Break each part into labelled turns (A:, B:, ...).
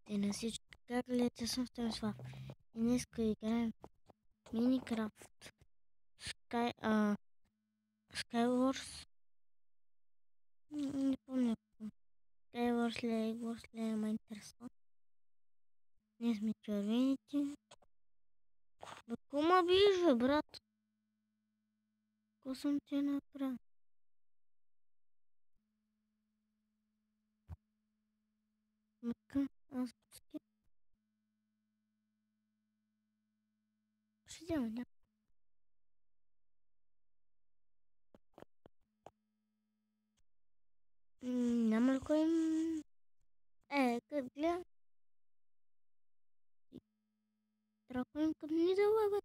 A: Здравейте на всички. Как гледате, съм Станислав. И днес играем Minecraft Skywars. Не помня какво. Skywars ли е, Egwars ли е, ма интересно. Ние сме червените. Бе, ма биш, бе, брат? Какво съм ти направил? Мъка, аз пуски. Ще взема някакво. Няма ли кой им... като гледам. Трябва кой им към ни да лага.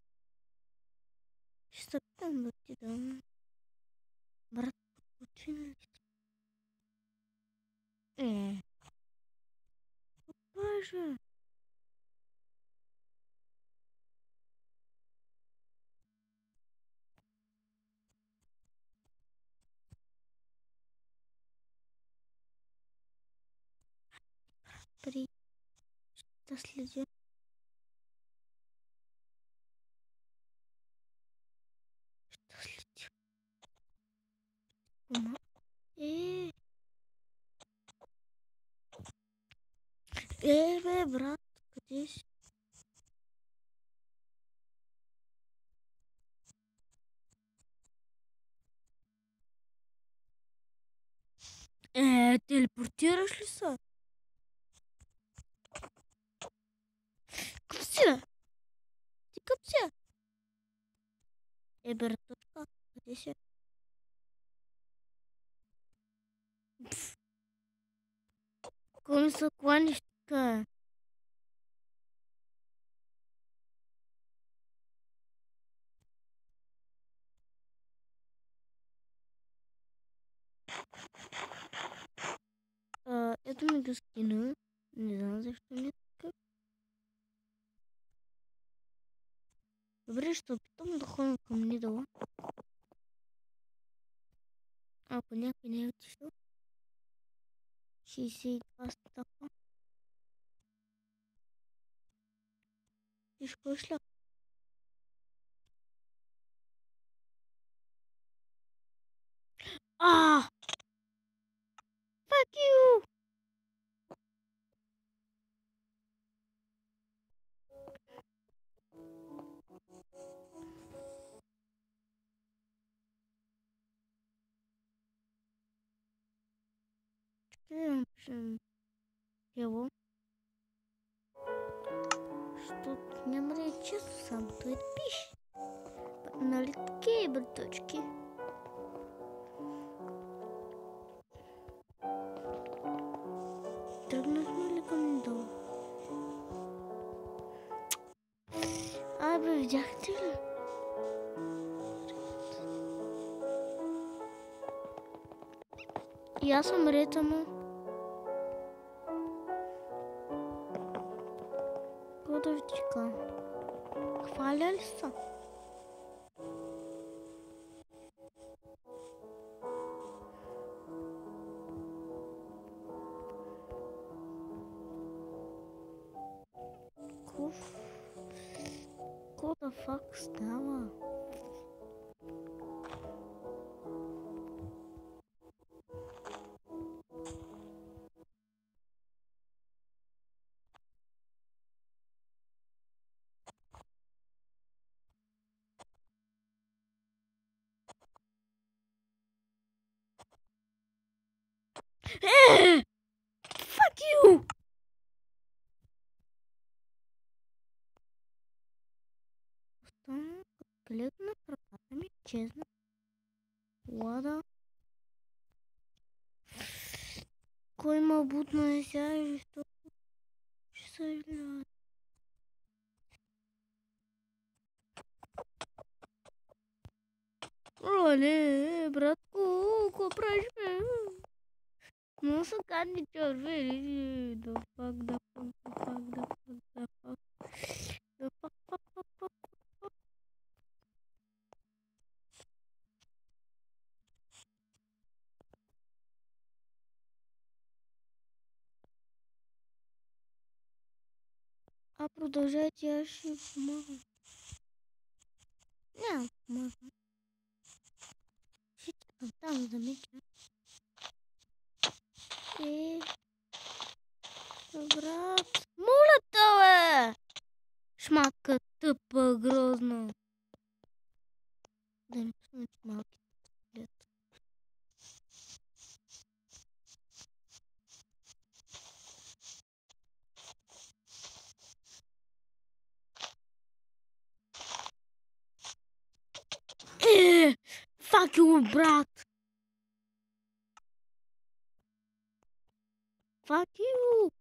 A: Ще се питам да ти дам. Брат, почина ли си? Боже. При... Да следя. Да следя. Ума. Бе, брат, къде си? Телепортираш ли се? Къв си, бе? Ти къв си? Браточка, къде си? Какво ми се кланиш така? Ето ми го скина. Не знам защо ми е така. Добре, ще опитам да ходим към Нидала. Ако някой не е отишъл. 62 стъпа. Виж кой шляп. Fuck you! Ще напишем Hello. Защото няма да е често само той да пише. Нали такива, браточки? Тръгнахме ли към долу? Бе, видяхте ли? И аз съм ред, ама. Какво да ви чека? Хваля ли са? Какво да фак става? Fuck you! Остана, гледна краката ми, чезна. Лада. Кой ма бутна е сега и жестоко? Ще се влияе. Оле, братко, какво правиш, бе? Но са гадни червени. Да фак, да фак, да фак, да фак, да фак. Да фак, фак, фак, фак, фак. Продължете, аз ще помагам. Няма помагам. Ще чакам там да мисля. Брат, моля те, бе! Шматка тъпа, грозна. Да ми пуснат малки глед. Fuck you, брат! Fuck you!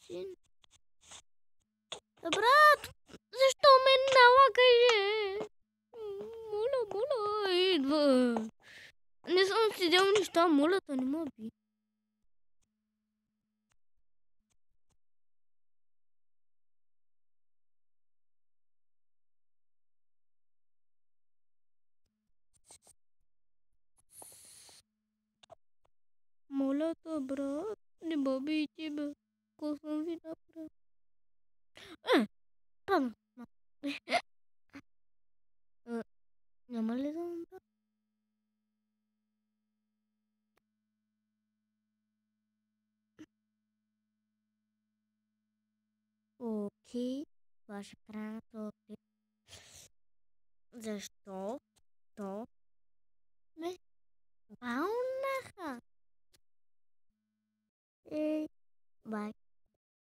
A: Син. Брат, защо ме налагаш? Моля, идва. Не съм си дел неща, моля те, не ме би. Моля те, брат, не ме бийте, бе. Какво съм ви направил? Падна. Няма ли да умра? Окей, това ще правя този. Защо? То ме бал